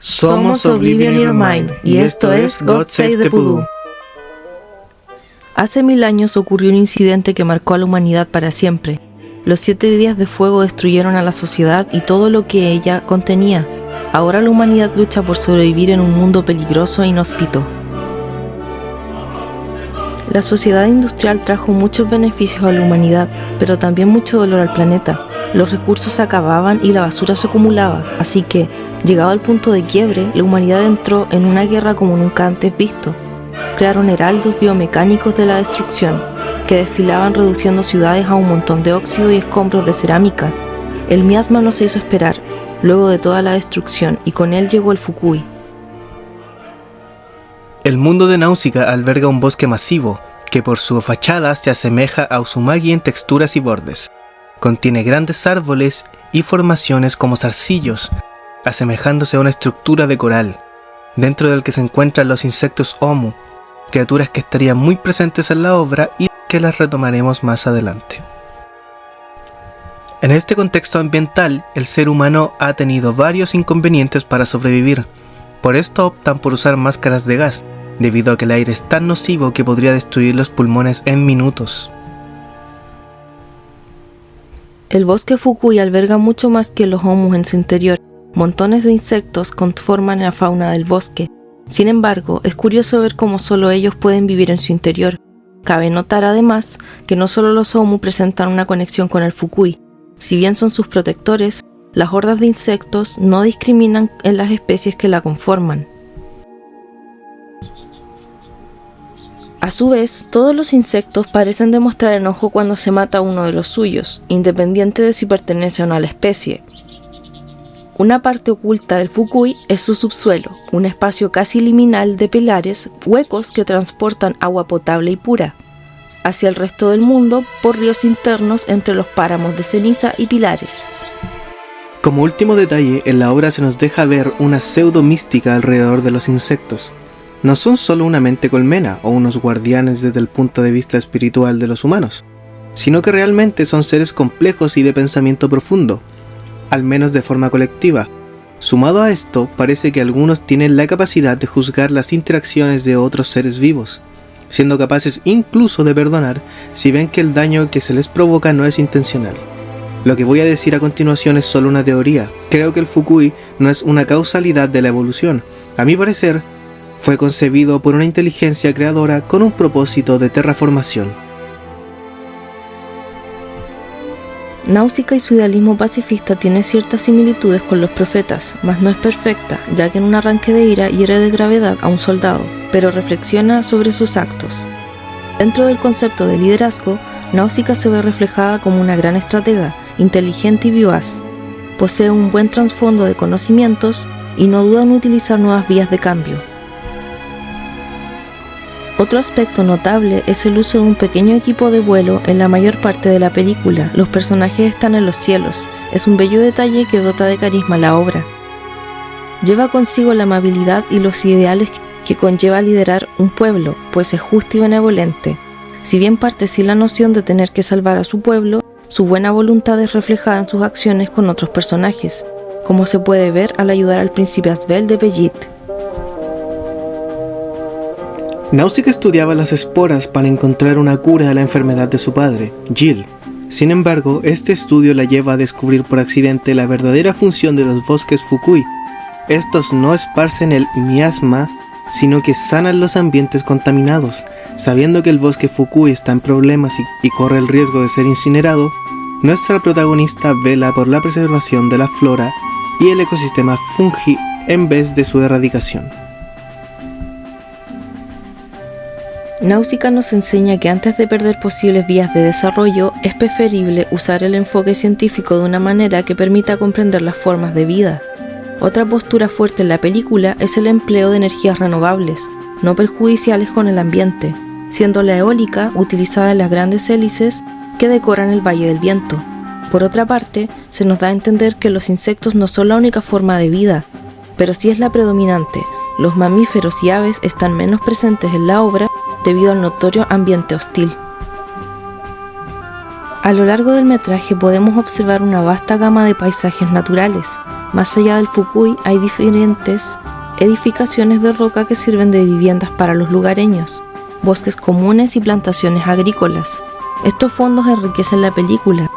Somos Oblivion Your Mind y esto es God Save the Voodoo. Hace 1000 años ocurrió un incidente que marcó a la humanidad para siempre. Los 7 días de fuego destruyeron a la sociedad y todo lo que ella contenía. Ahora la humanidad lucha por sobrevivir en un mundo peligroso e inhóspito. La sociedad industrial trajo muchos beneficios a la humanidad, pero también mucho dolor al planeta. Los recursos se acababan y la basura se acumulaba, así que, llegado al punto de quiebre, la humanidad entró en una guerra como nunca antes visto. Crearon heraldos biomecánicos de la destrucción, que desfilaban reduciendo ciudades a un montón de óxido y escombros de cerámica. El miasma no se hizo esperar, luego de toda la destrucción, y con él llegó el Fukui. El mundo de Náusica alberga un bosque masivo, que por su fachada se asemeja a Uzumaki en texturas y bordes. Contiene grandes árboles y formaciones como zarcillos, asemejándose a una estructura de coral, dentro del que se encuentran los insectos Omu, criaturas que estarían muy presentes en la obra y que las retomaremos más adelante. En este contexto ambiental, el ser humano ha tenido varios inconvenientes para sobrevivir. Por esto optan por usar máscaras de gas, debido a que el aire es tan nocivo que podría destruir los pulmones en minutos. El bosque Fukui alberga mucho más que los Omus en su interior. Montones de insectos conforman la fauna del bosque. Sin embargo, es curioso ver cómo solo ellos pueden vivir en su interior. Cabe notar además que no solo los Omu presentan una conexión con el Fukui. Si bien son sus protectores, las hordas de insectos no discriminan en las especies que la conforman. A su vez, todos los insectos parecen demostrar enojo cuando se mata a uno de los suyos, independiente de si pertenece o no a la especie. Una parte oculta del Fukui es su subsuelo, un espacio casi liminal de pilares, huecos que transportan agua potable y pura hacia el resto del mundo por ríos internos entre los páramos de ceniza y pilares. Como último detalle, en la obra se nos deja ver una pseudo mística alrededor de los insectos. No son solo una mente colmena o unos guardianes desde el punto de vista espiritual de los humanos, sino que realmente son seres complejos y de pensamiento profundo, al menos de forma colectiva. Sumado a esto, parece que algunos tienen la capacidad de juzgar las interacciones de otros seres vivos, siendo capaces incluso de perdonar si ven que el daño que se les provoca no es intencional. Lo que voy a decir a continuación es solo una teoría. Creo que el Fukui no es una causalidad de la evolución. A mi parecer, fue concebido por una inteligencia creadora con un propósito de terraformación. Náusica y su idealismo pacifista tiene ciertas similitudes con los profetas, mas no es perfecta, ya que en un arranque de ira hiere de gravedad a un soldado, pero reflexiona sobre sus actos. Dentro del concepto de liderazgo, Náusica se ve reflejada como una gran estratega, inteligente y vivaz. Posee un buen trasfondo de conocimientos y no duda en utilizar nuevas vías de cambio. Otro aspecto notable es el uso de un pequeño equipo de vuelo en la mayor parte de la película. Los personajes están en los cielos. Es un bello detalle que dota de carisma la obra. Lleva consigo la amabilidad y los ideales que conlleva liderar un pueblo, pues es justo y benevolente. Si bien parte sin la noción de tener que salvar a su pueblo, su buena voluntad es reflejada en sus acciones con otros personajes, como se puede ver al ayudar al príncipe Asbel de Bellit. Náusica estudiaba las esporas para encontrar una cura a la enfermedad de su padre, Jill. Sin embargo, este estudio la lleva a descubrir por accidente la verdadera función de los bosques Fukui. Estos no esparcen el miasma, sino que sanan los ambientes contaminados. Sabiendo que el bosque Fukui está en problemas y corre el riesgo de ser incinerado, nuestra protagonista vela por la preservación de la flora y el ecosistema fungi en vez de su erradicación. Náusica nos enseña que antes de perder posibles vías de desarrollo, es preferible usar el enfoque científico de una manera que permita comprender las formas de vida. Otra postura fuerte en la película es el empleo de energías renovables, no perjudiciales con el ambiente, siendo la eólica utilizada en las grandes hélices que decoran el Valle del Viento. Por otra parte, se nos da a entender que los insectos no son la única forma de vida, pero sí es la predominante. Los mamíferos y aves están menos presentes en la obra debido al notorio ambiente hostil. A lo largo del metraje podemos observar una vasta gama de paisajes naturales. Más allá del Fukui hay diferentes edificaciones de roca que sirven de viviendas para los lugareños, bosques comunes y plantaciones agrícolas. Estos fondos enriquecen la película,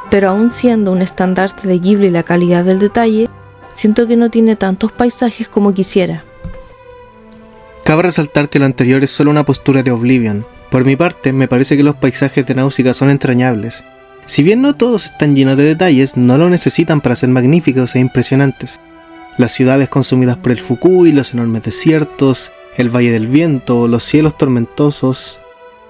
pero aún siendo un estandarte de Ghibli la calidad del detalle, siento que no tiene tantos paisajes como quisiera. Cabe resaltar que lo anterior es solo una postura de Oblivion. Por mi parte, me parece que los paisajes de Náusica son entrañables. Si bien no todos están llenos de detalles, no lo necesitan para ser magníficos e impresionantes. Las ciudades consumidas por el Fukui, los enormes desiertos, el Valle del Viento, los cielos tormentosos.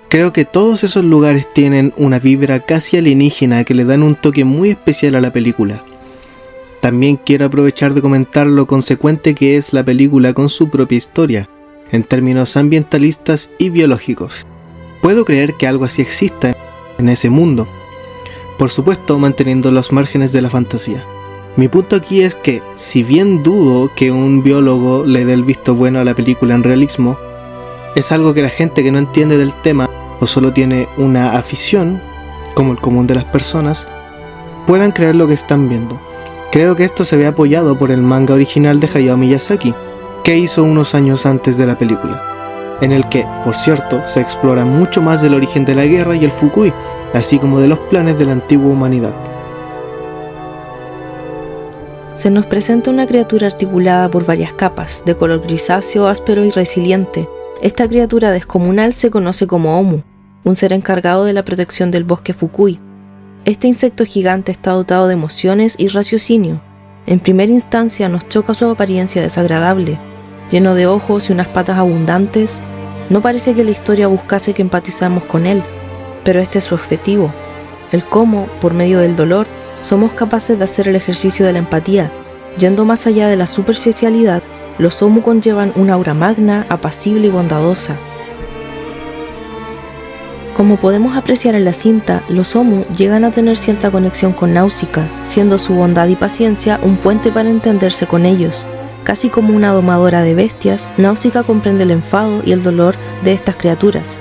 Creo que todos esos lugares tienen una vibra casi alienígena que le dan un toque muy especial a la película. También quiero aprovechar de comentar lo consecuente que es la película con su propia historia, en términos ambientalistas y biológicos. Puedo creer que algo así exista en ese mundo, por supuesto manteniendo los márgenes de la fantasía. Mi punto aquí es que, si bien dudo que un biólogo le dé el visto bueno a la película en realismo, es algo que la gente que no entiende del tema o solo tiene una afición, como el común de las personas, puedan creer lo que están viendo. Creo que esto se ve apoyado por el manga original de Hayao Miyazaki, que hizo unos años antes de la película, en el que, por cierto, se explora mucho más del origen de la guerra y el Fukui, así como de los planes de la antigua humanidad. Se nos presenta una criatura articulada por varias capas, de color grisáceo, áspero y resiliente. Esta criatura descomunal se conoce como Omu, un ser encargado de la protección del bosque Fukui. Este insecto gigante está dotado de emociones y raciocinio. En primera instancia nos choca su apariencia desagradable. Lleno de ojos y unas patas abundantes, no parece que la historia buscase que empatizamos con él, pero este es su objetivo, el cómo, por medio del dolor, somos capaces de hacer el ejercicio de la empatía. Yendo más allá de la superficialidad, los Omu conllevan una aura magna, apacible y bondadosa. Como podemos apreciar en la cinta, los Omu llegan a tener cierta conexión con Náusica, siendo su bondad y paciencia un puente para entenderse con ellos. Casi como una domadora de bestias, Náusica comprende el enfado y el dolor de estas criaturas.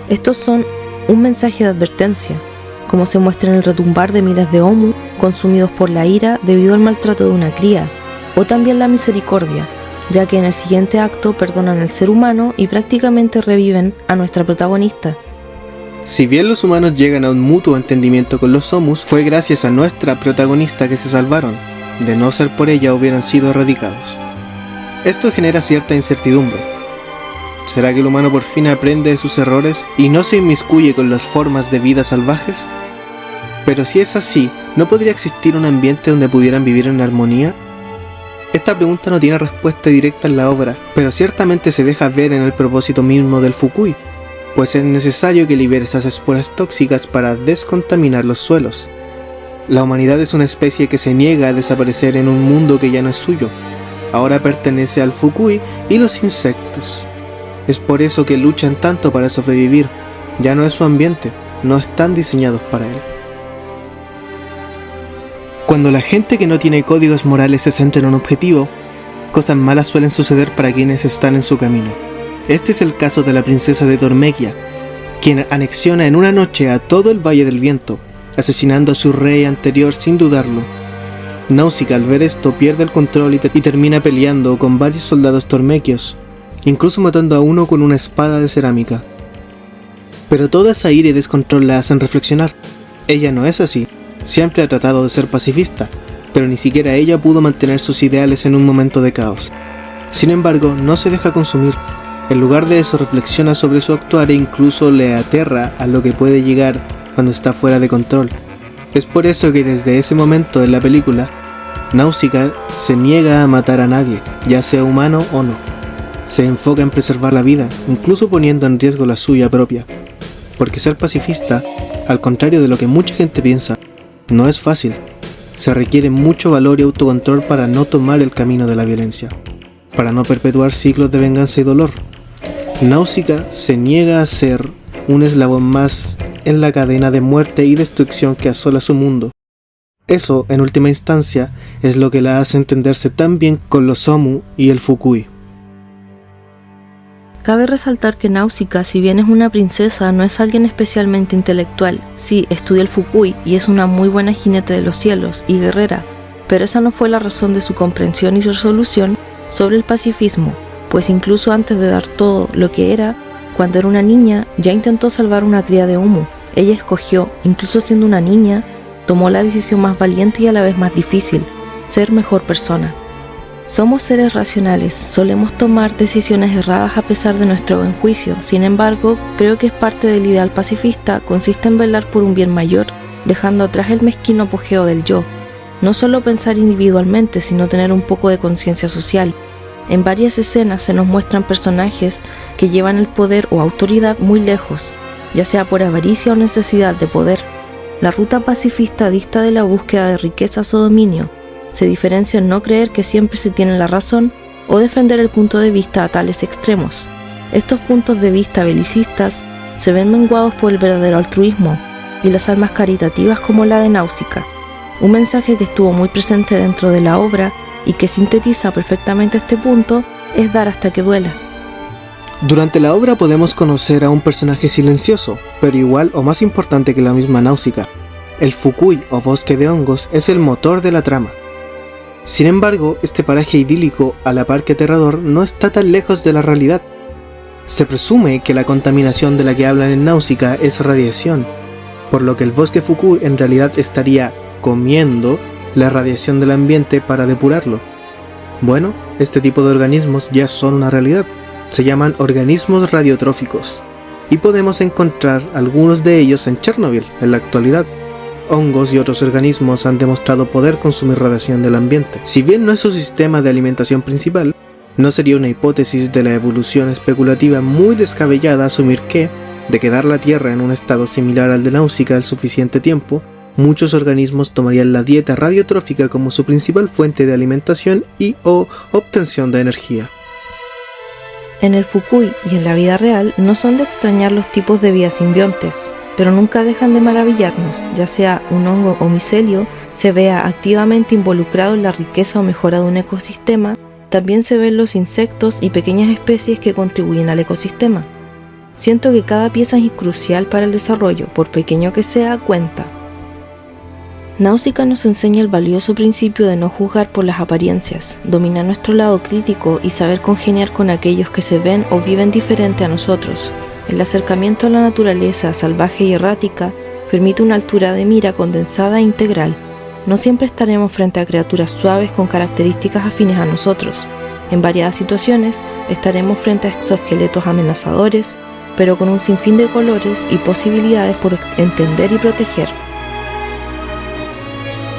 Estos son un mensaje de advertencia, como se muestra en el retumbar de miles de Omu consumidos por la ira debido al maltrato de una cría, o también la misericordia, ya que en el siguiente acto perdonan al ser humano y prácticamente reviven a nuestra protagonista. Si bien los humanos llegan a un mutuo entendimiento con los Omus, fue gracias a nuestra protagonista que se salvaron. De no ser por ella hubieran sido erradicados. Esto genera cierta incertidumbre. ¿Será que el humano por fin aprende de sus errores y no se inmiscuye con las formas de vida salvajes? Pero si es así, ¿no podría existir un ambiente donde pudieran vivir en armonía? Esta pregunta no tiene respuesta directa en la obra, pero ciertamente se deja ver en el propósito mismo del Fukui, pues es necesario que libere esas esporas tóxicas para descontaminar los suelos. La humanidad es una especie que se niega a desaparecer en un mundo que ya no es suyo. Ahora pertenece al Fukui y los insectos. Es por eso que luchan tanto para sobrevivir. Ya no es su ambiente, no están diseñados para él. Cuando la gente que no tiene códigos morales se centra en un objetivo, cosas malas suelen suceder para quienes están en su camino. Este es el caso de la princesa de Dormegia, quien anexiona en una noche a todo el Valle del Viento, asesinando a su rey anterior sin dudarlo. Náusica al ver esto pierde el control y termina peleando con varios soldados tormequios, incluso matando a uno con una espada de cerámica. Pero toda esa ira y descontrol la hacen reflexionar. Ella no es así, siempre ha tratado de ser pacifista, pero ni siquiera ella pudo mantener sus ideales en un momento de caos. Sin embargo, no se deja consumir. En lugar de eso reflexiona sobre su actuar e incluso le aterra a lo que puede llegar cuando está fuera de control. Es por eso que desde ese momento en la película, Náusica se niega a matar a nadie, ya sea humano o no. Se enfoca en preservar la vida, incluso poniendo en riesgo la suya propia. Porque ser pacifista, al contrario de lo que mucha gente piensa, no es fácil. Se requiere mucho valor y autocontrol para no tomar el camino de la violencia, para no perpetuar ciclos de venganza y dolor. Náusica se niega a ser un eslabón más en la cadena de muerte y destrucción que asola su mundo. Eso, en última instancia, es lo que la hace entenderse tan bien con los Omu y el Fukui. Cabe resaltar que Náusica, si bien es una princesa, no es alguien especialmente intelectual. Sí, estudia el Fukui y es una muy buena jinete de los cielos y guerrera, pero esa no fue la razón de su comprensión y resolución sobre el pacifismo, pues incluso antes de dar todo lo que era, cuando era una niña, ya intentó salvar una cría de Umu. Ella escogió, incluso siendo una niña, tomó la decisión más valiente y a la vez más difícil, ser mejor persona. Somos seres racionales, solemos tomar decisiones erradas a pesar de nuestro buen juicio. Sin embargo, creo que es parte del ideal pacifista, consiste en velar por un bien mayor, dejando atrás el mezquino apogeo del yo. No solo pensar individualmente, sino tener un poco de conciencia social. En varias escenas se nos muestran personajes que llevan el poder o autoridad muy lejos, ya sea por avaricia o necesidad de poder. La ruta pacifista dista de la búsqueda de riquezas o dominio. Se diferencia en no creer que siempre se tiene la razón o defender el punto de vista a tales extremos. Estos puntos de vista belicistas se ven menguados por el verdadero altruismo y las almas caritativas como la de Náusica, un mensaje que estuvo muy presente dentro de la obra y que sintetiza perfectamente este punto es dar hasta que duela. Durante la obra podemos conocer a un personaje silencioso, pero igual o más importante que la misma Náusica. El Fukui o bosque de hongos es el motor de la trama. Sin embargo, este paraje idílico, a la par que aterrador, no está tan lejos de la realidad. Se presume que la contaminación de la que hablan en Náusica es radiación, por lo que el bosque Fukui en realidad estaría comiendo la radiación del ambiente para depurarlo. Bueno, este tipo de organismos ya son una realidad. Se llaman organismos radiotróficos, y podemos encontrar algunos de ellos en Chernobyl en la actualidad. Hongos y otros organismos han demostrado poder consumir radiación del ambiente. Si bien no es su sistema de alimentación principal, no sería una hipótesis de la evolución especulativa muy descabellada asumir que, de quedar la Tierra en un estado similar al de Náusica el suficiente tiempo, muchos organismos tomarían la dieta radiotrófica como su principal fuente de alimentación y o obtención de energía. En el Fukui y en la vida real no son de extrañar los tipos de vida simbiontes, pero nunca dejan de maravillarnos, ya sea un hongo o micelio se vea activamente involucrado en la riqueza o mejora de un ecosistema, también se ven los insectos y pequeñas especies que contribuyen al ecosistema. Siento que cada pieza es crucial para el desarrollo, por pequeño que sea, cuenta. Náusica nos enseña el valioso principio de no juzgar por las apariencias, dominar nuestro lado crítico y saber congeniar con aquellos que se ven o viven diferente a nosotros. El acercamiento a la naturaleza salvaje y errática permite una altura de mira condensada e integral. No siempre estaremos frente a criaturas suaves con características afines a nosotros. En variadas situaciones estaremos frente a exoesqueletos amenazadores, pero con un sinfín de colores y posibilidades por entender y proteger.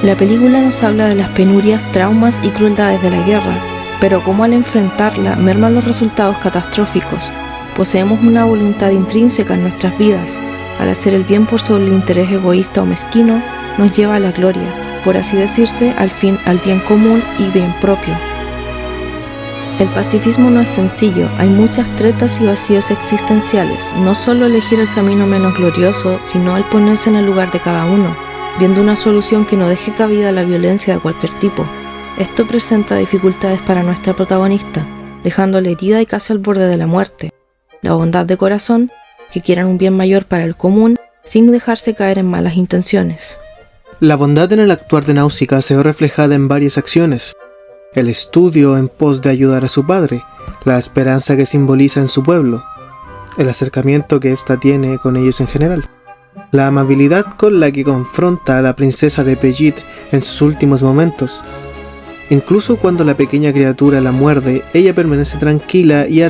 La película nos habla de las penurias, traumas y crueldades de la guerra, pero cómo al enfrentarla merman los resultados catastróficos. Poseemos una voluntad intrínseca en nuestras vidas. Al hacer el bien por sobre el interés egoísta o mezquino, nos lleva a la gloria, por así decirse, al bien común y bien propio. El pacifismo no es sencillo, hay muchas tretas y vacíos existenciales, no solo elegir el camino menos glorioso, sino el ponerse en el lugar de cada uno, viendo una solución que no deje cabida a la violencia de cualquier tipo. Esto presenta dificultades para nuestra protagonista, dejándola herida y casi al borde de la muerte. La bondad de corazón, que quieran un bien mayor para el común, sin dejarse caer en malas intenciones. La bondad en el actuar de Náusica se ve reflejada en varias acciones. El estudio en pos de ayudar a su padre, la esperanza que simboliza en su pueblo, el acercamiento que ésta tiene con ellos en general, la amabilidad con la que confronta a la princesa de Pellit en sus últimos momentos. Incluso cuando la pequeña criatura la muerde, ella permanece tranquila y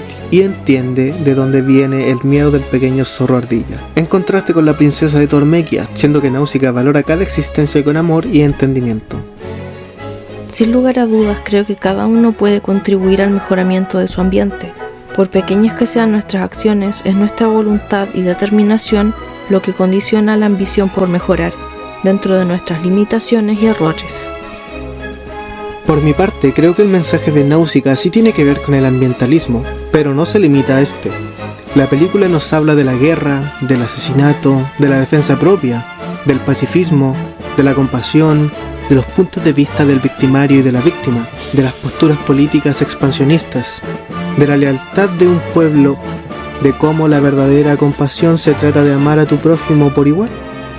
entiende de dónde viene el miedo del pequeño zorro ardilla. En contraste con la princesa de Tormequia, siendo que Náusica valora cada existencia con amor y entendimiento. Sin lugar a dudas, creo que cada uno puede contribuir al mejoramiento de su ambiente. Por pequeñas que sean nuestras acciones, es nuestra voluntad y determinación lo que condiciona la ambición por mejorar, dentro de nuestras limitaciones y errores. Por mi parte, creo que el mensaje de Náusica sí tiene que ver con el ambientalismo, pero no se limita a este. La película nos habla de la guerra, del asesinato, de la defensa propia, del pacifismo, de la compasión, de los puntos de vista del victimario y de la víctima, de las posturas políticas expansionistas. de la lealtad de un pueblo, de cómo la verdadera compasión se trata de amar a tu prójimo por igual,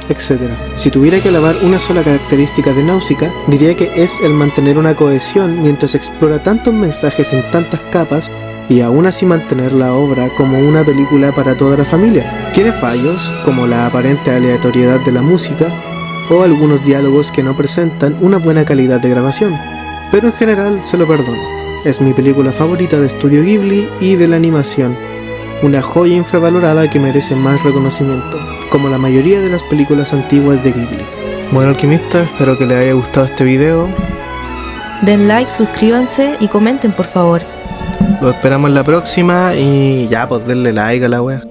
etc. Si tuviera que alabar una sola característica de Náusica, diría que es el mantener una cohesión mientras explora tantos mensajes en tantas capas y aún así mantener la obra como una película para toda la familia. Tiene fallos, como la aparente aleatoriedad de la música, o algunos diálogos que no presentan una buena calidad de grabación, pero en general se lo perdono. Es mi película favorita de Estudio Ghibli y de la animación, una joya infravalorada que merece más reconocimiento, como la mayoría de las películas antiguas de Ghibli. Bueno, alquimistas, espero que les haya gustado este video. Den like, suscríbanse y comenten, por favor. Lo esperamos en la próxima y ya, pues denle like a la wea.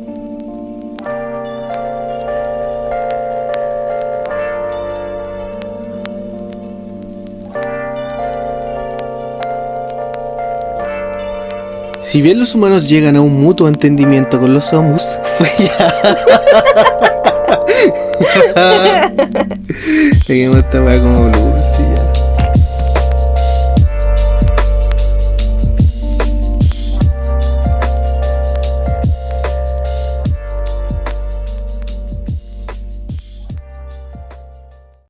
Si bien los humanos llegan a un mutuo entendimiento con los Omus, fue ya. Seguimos esta wea como blue.